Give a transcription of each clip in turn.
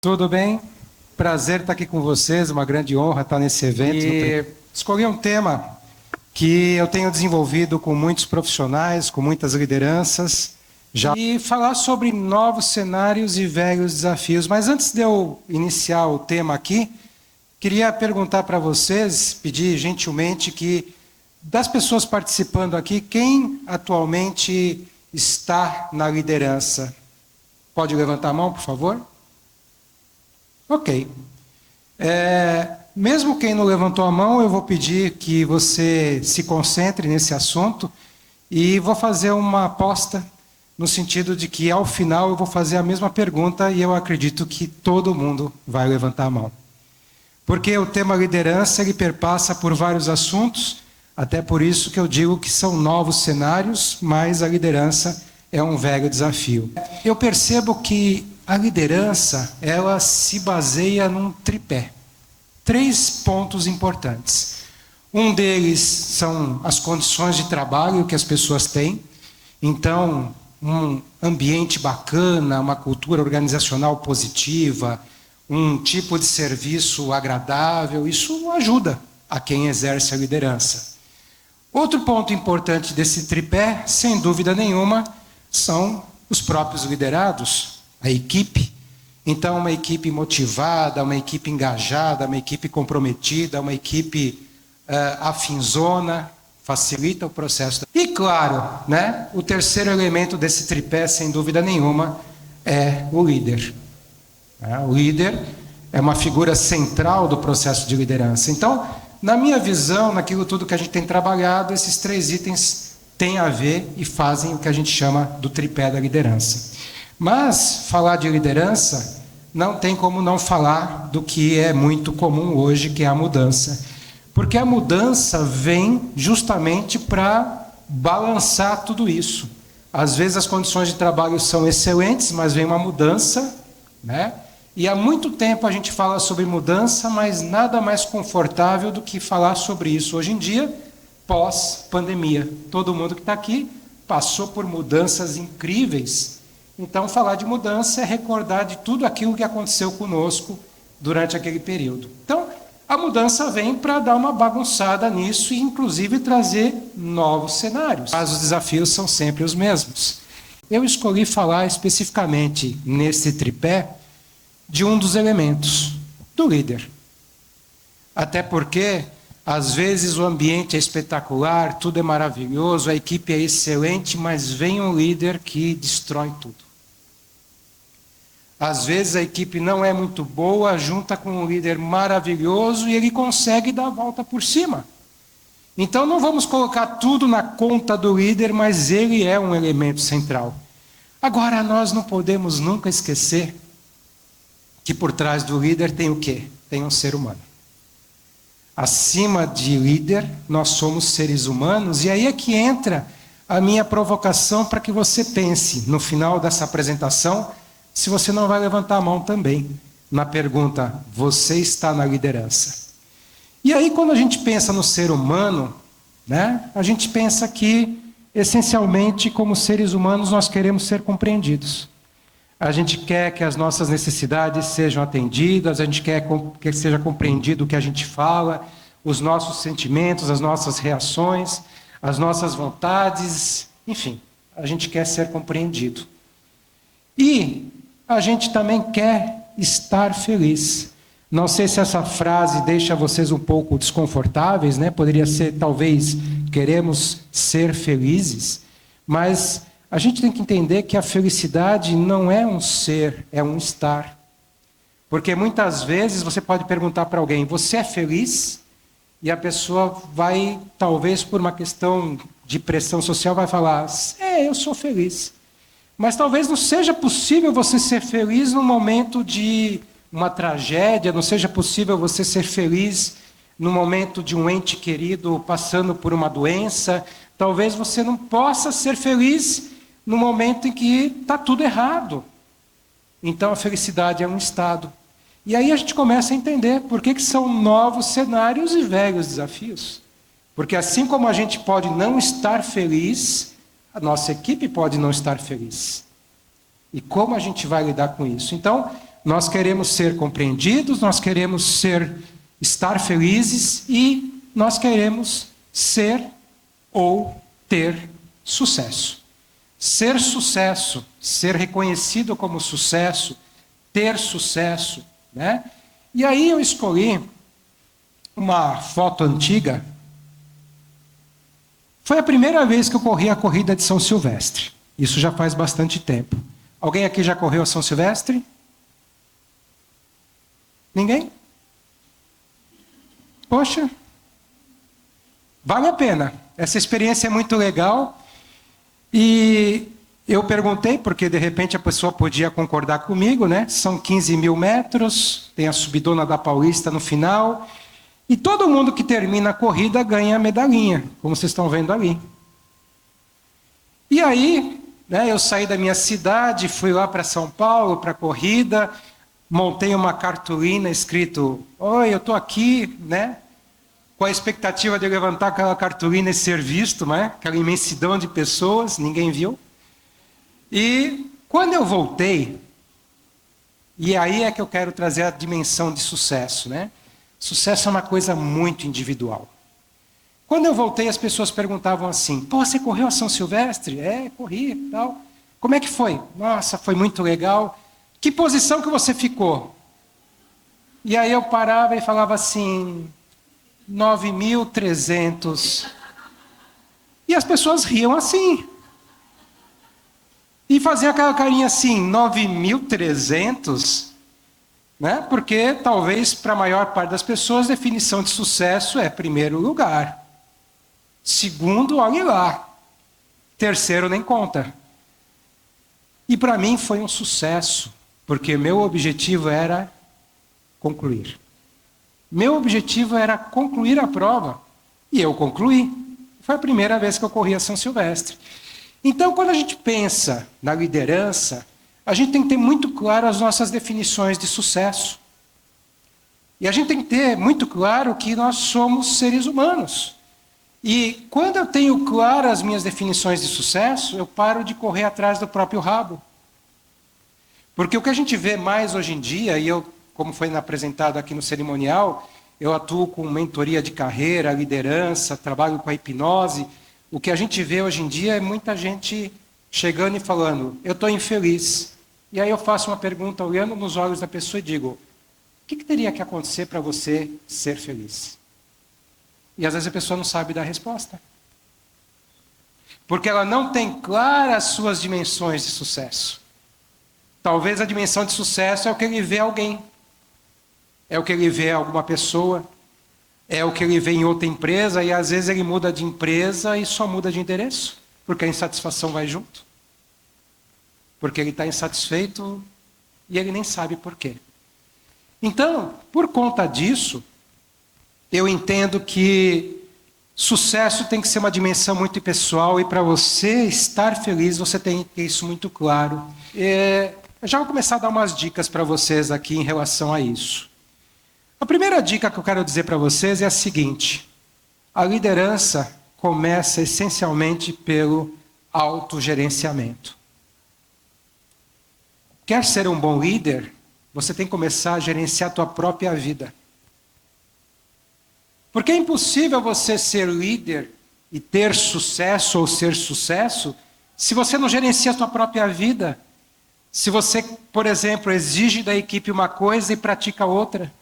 Tudo bem? Prazer estar aqui com vocês, uma grande honra estar nesse evento. E escolhi um tema que eu tenho desenvolvido com muitos profissionais, com muitas lideranças, e falar sobre novos cenários e velhos desafios. Mas antes de eu iniciar o tema aqui, queria perguntar para vocês, pedir gentilmente que, das pessoas participando aqui, quem atualmente está na liderança? Pode levantar a mão, por favor? Ok. Mesmo quem não levantou a mão, eu vou pedir que você se concentre nesse assunto e vou fazer uma aposta no sentido de que, ao final, eu vou fazer a mesma pergunta e eu acredito que todo mundo vai levantar a mão. Porque o tema liderança, ele perpassa por vários assuntos, até por isso que eu digo que são novos cenários, mas a liderança é um velho desafio. Eu percebo que a liderança, ela se baseia num tripé. 3 pontos importantes. Um deles são as condições de trabalho que as pessoas têm. Então, um ambiente bacana, uma cultura organizacional positiva, um tipo de serviço agradável, isso ajuda a quem exerce a liderança. Outro ponto importante desse tripé, sem dúvida nenhuma, são os próprios liderados, a equipe. Então, uma equipe motivada, uma equipe engajada, uma equipe comprometida, uma equipe afinzona, facilita o processo. E claro, né, o terceiro elemento desse tripé, sem dúvida nenhuma, é o líder. O líder é uma figura central do processo de liderança. Então, na minha visão, naquilo tudo que a gente tem trabalhado, esses 3 itens têm a ver e fazem o que a gente chama do tripé da liderança. Mas falar de liderança não tem como não falar do que é muito comum hoje, que é a mudança. Porque a mudança vem justamente para balançar tudo isso. Às vezes as condições de trabalho são excelentes, mas vem uma mudança, né? E há muito tempo a gente fala sobre mudança, mas nada mais confortável do que falar sobre isso hoje em dia, pós-pandemia. Todo mundo que está aqui passou por mudanças incríveis. Então, falar de mudança é recordar de tudo aquilo que aconteceu conosco durante aquele período. Então, a mudança vem para dar uma bagunçada nisso e, inclusive, trazer novos cenários. Mas os desafios são sempre os mesmos. Eu escolhi falar especificamente nesse tripé de um dos elementos, do líder. Até porque, às vezes, o ambiente é espetacular, tudo é maravilhoso, a equipe é excelente, mas vem um líder que destrói tudo. Às vezes, a equipe não é muito boa, junta com um líder maravilhoso e ele consegue dar a volta por cima. Então, não vamos colocar tudo na conta do líder, mas ele é um elemento central. Agora, nós não podemos nunca esquecer que por trás do líder tem o quê? Tem um ser humano. Acima de líder, nós somos seres humanos, e aí é que entra a minha provocação para que você pense, no final dessa apresentação, se você não vai levantar a mão também, na pergunta, você está na liderança? E aí, quando a gente pensa no ser humano, né, a gente pensa que, essencialmente, como seres humanos, nós queremos ser compreendidos. A gente quer que as nossas necessidades sejam atendidas, a gente quer que seja compreendido o que a gente fala, os nossos sentimentos, as nossas reações, as nossas vontades, enfim, a gente quer ser compreendido. E a gente também quer estar feliz. Não sei se essa frase deixa vocês um pouco desconfortáveis, né? Poderia ser, talvez, queremos ser felizes, mas a gente tem que entender que a felicidade não é um ser, é um estar. Porque muitas vezes você pode perguntar para alguém, você é feliz? E a pessoa vai, talvez por uma questão de pressão social, vai falar, eu sou feliz. Mas talvez não seja possível você ser feliz num momento de uma tragédia, não seja possível você ser feliz no momento de um ente querido passando por uma doença. Talvez você não possa ser feliz no momento em que está tudo errado. Então a felicidade é um estado. E aí a gente começa a entender por que são novos cenários e velhos desafios. Porque assim como a gente pode não estar feliz, a nossa equipe pode não estar feliz. E como a gente vai lidar com isso? Então, Nós queremos ser compreendidos, nós queremos estar felizes e nós queremos ser ou ter sucesso. Ser sucesso, ser reconhecido como sucesso, ter sucesso, né? E aí eu escolhi uma foto antiga. Foi a primeira vez que eu corri a corrida de São Silvestre. Isso já faz bastante tempo. Alguém aqui já correu a São Silvestre? Ninguém? Poxa, vale a pena. Essa experiência é muito legal. E eu perguntei, porque de repente a pessoa podia concordar comigo, né? São 15 mil metros, tem a subidona da Paulista no final. E todo mundo que termina a corrida ganha a medalhinha, como vocês estão vendo ali. E aí, né, eu saí da minha cidade, fui lá para São Paulo para a corrida, montei uma cartolina escrito: "Oi, eu estou aqui", né? Com a expectativa de levantar aquela cartolina e ser visto, né? Aquela imensidão de pessoas, ninguém viu. E quando eu voltei, e aí é que eu quero trazer a dimensão de sucesso, né? Sucesso é uma coisa muito individual. Quando eu voltei, as pessoas perguntavam assim: "Pô, você correu a São Silvestre?" "É, corri", tal. "Como é que foi?" "Nossa, foi muito legal." "Que posição que você ficou?" E aí eu parava e falava assim: 9.300. E as pessoas riam assim. E faziam aquela carinha assim: 9.300? Né? Porque talvez para a maior parte das pessoas, definição de sucesso é primeiro lugar. Segundo, olhe lá. Terceiro, nem conta. E para mim foi um sucesso, porque meu objetivo era concluir. Meu objetivo era concluir a prova. E eu concluí. Foi a primeira vez que eu corri a São Silvestre. Então, quando a gente pensa na liderança, a gente tem que ter muito claro as nossas definições de sucesso. E a gente tem que ter muito claro que nós somos seres humanos. E quando eu tenho claras as minhas definições de sucesso, eu paro de correr atrás do próprio rabo. Porque o que a gente vê mais hoje em dia, e eu, como foi apresentado aqui no cerimonial, eu atuo com mentoria de carreira, liderança, trabalho com a hipnose. O que a gente vê hoje em dia é muita gente chegando e falando: "Eu estou infeliz." E aí eu faço uma pergunta olhando nos olhos da pessoa e digo: "O que teria que acontecer para você ser feliz?" E às vezes a pessoa não sabe dar a resposta. Porque ela não tem claras as suas dimensões de sucesso. Talvez a dimensão de sucesso é o que ele vê alguém. É o que ele vê alguma pessoa. É o que ele vê em outra empresa. E às vezes ele muda de empresa e só muda de endereço. Porque a insatisfação vai junto. Porque ele está insatisfeito e ele nem sabe por quê. Então, por conta disso, eu entendo que sucesso tem que ser uma dimensão muito pessoal e para você estar feliz, você tem que ter isso muito claro. Eu já vou começar a dar umas dicas para vocês aqui em relação a isso. A primeira dica que eu quero dizer para vocês é a seguinte: a liderança começa essencialmente pelo autogerenciamento. Quer ser um bom líder? Você tem que começar a gerenciar a tua própria vida. Porque é impossível você ser líder e ter sucesso ou ser sucesso se você não gerencia a tua própria vida. Se você, por exemplo, exige da equipe uma coisa e pratica outra.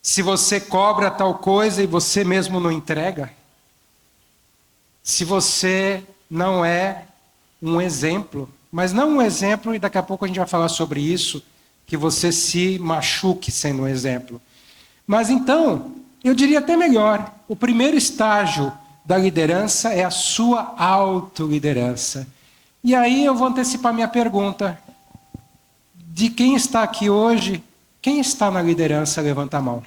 Se você cobra tal coisa e você mesmo não entrega. Se você não é um exemplo, mas não um exemplo, e daqui a pouco a gente vai falar sobre isso, que você se machuque sendo um exemplo. Mas então, eu diria até melhor, o primeiro estágio da liderança é a sua autoliderança. E aí eu vou antecipar minha pergunta. De quem está aqui hoje, quem está na liderança, levanta a mão.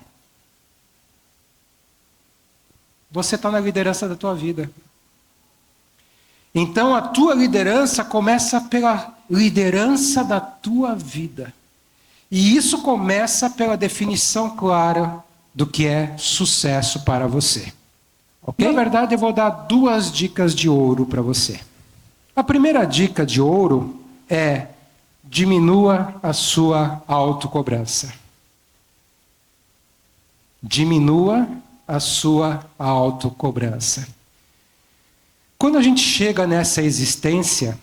Você está na liderança da tua vida. Então a tua liderança começa pela liderança da tua vida. E isso começa pela definição clara do que é sucesso para você. Okay? Na verdade, eu vou dar 2 dicas de ouro para você. A primeira dica de ouro é: diminua a sua autocobrança. Diminua a sua autocobrança. Quando a gente chega nessa existência,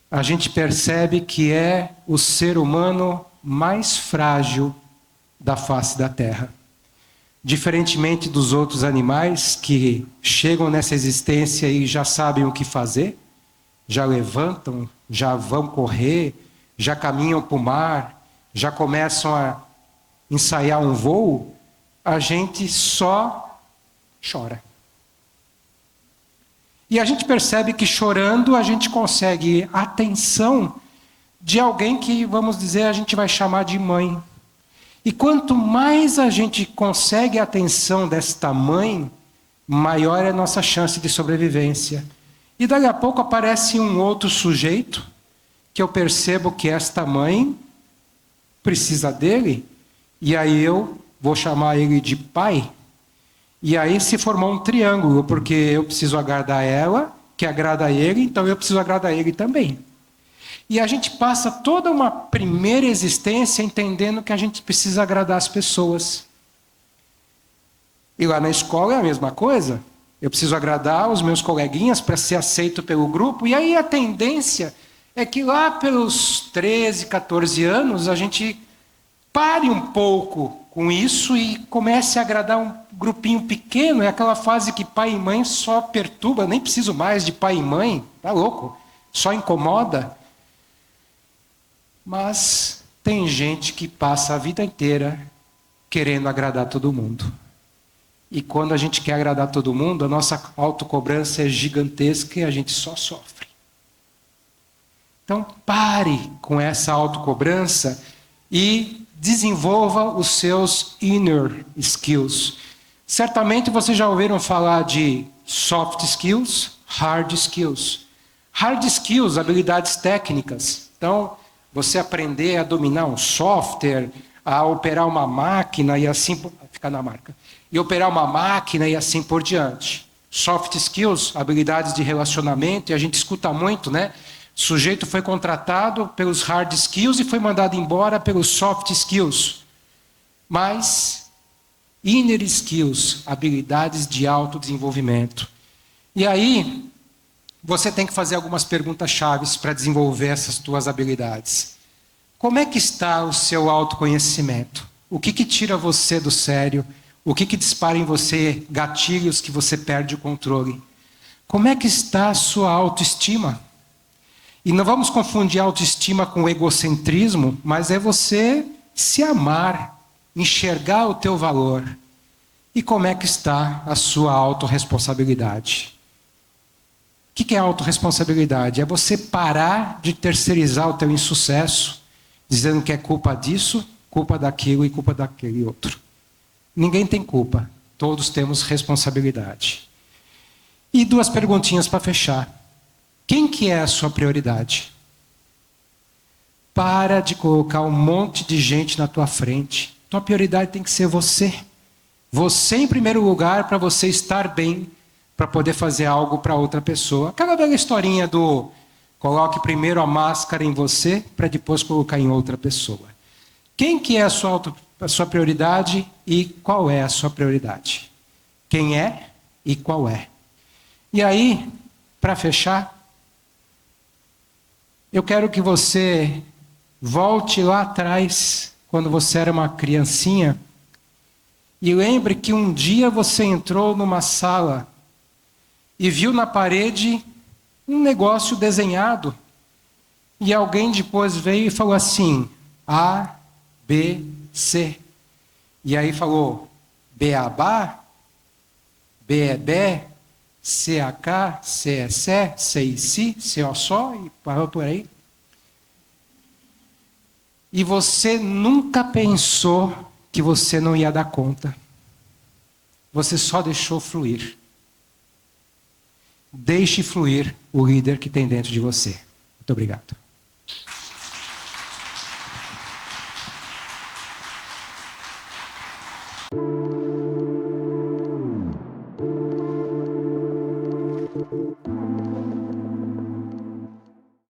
a gente percebe que é o ser humano mais frágil da face da Terra. Diferentemente dos outros animais que chegam nessa existência e já sabem o que fazer, já levantam, já vão correr, já caminham para o mar, já começam a ensaiar um voo, a gente só chora. E a gente percebe que chorando a gente consegue a atenção de alguém que, vamos dizer, a gente vai chamar de mãe. E quanto mais a gente consegue a atenção desta mãe, maior é a nossa chance de sobrevivência. E daqui a pouco aparece um outro sujeito, que eu percebo que esta mãe precisa dele, e aí eu vou chamar ele de pai. E aí se formou um triângulo, porque eu preciso agradar ela, que agrada ele, então eu preciso agradar ele também. E a gente passa toda uma primeira existência entendendo que a gente precisa agradar as pessoas. E lá na escola é a mesma coisa. Eu preciso agradar os meus coleguinhas para ser aceito pelo grupo. E aí a tendência é que lá pelos 13, 14 anos a gente pare um pouco com isso e comece a agradar um grupinho pequeno. É aquela fase que pai e mãe só perturba, nem preciso mais de pai e mãe, tá louco? Só incomoda. Mas tem gente que passa a vida inteira querendo agradar todo mundo. E quando a gente quer agradar todo mundo, a nossa autocobrança é gigantesca e a gente só sofre. Então pare com essa autocobrança e desenvolva os seus inner skills. Certamente vocês já ouviram falar de soft skills, hard skills. Hard skills, habilidades técnicas. Então, você aprender a dominar um software, a operar uma máquina e assim... Fica na marca. E operar uma máquina e assim por diante. Soft skills, habilidades de relacionamento, e a gente escuta muito, né? O sujeito foi contratado pelos hard skills e foi mandado embora pelos soft skills. Mas inner skills, habilidades de autodesenvolvimento. E aí, você tem que fazer algumas perguntas chaves para desenvolver essas tuas habilidades. Como é que está o seu autoconhecimento? O que tira você do sério? O que dispara em você gatilhos que você perde o controle? Como é que está a sua autoestima? E não vamos confundir autoestima com egocentrismo, mas é você se amar, enxergar o teu valor. E como é que está a sua autorresponsabilidade? O que é autorresponsabilidade? É você parar de terceirizar o teu insucesso, dizendo que é culpa disso, culpa daquilo e culpa daquele outro. Ninguém tem culpa, todos temos responsabilidade. E duas perguntinhas para fechar. Quem que é a sua prioridade? Para de colocar um monte de gente na tua frente. Tua prioridade tem que ser você. Você em primeiro lugar para você estar bem, para poder fazer algo para outra pessoa. Aquela velha historinha do coloque primeiro a máscara em você para depois colocar em outra pessoa. Quem que é a sua prioridade e qual é a sua prioridade? Quem é e qual é? E aí, para fechar, eu quero que você volte lá atrás, quando você era uma criancinha, e lembre que um dia você entrou numa sala e viu na parede um negócio desenhado. E alguém depois veio e falou assim, A, B, C. E aí falou, Beabá, B é Bé, C é K, C é Sé, C e Si, C ó só, e parou por aí. E você nunca pensou que você não ia dar conta. Você só deixou fluir. Deixe fluir o líder que tem dentro de você. Muito obrigado.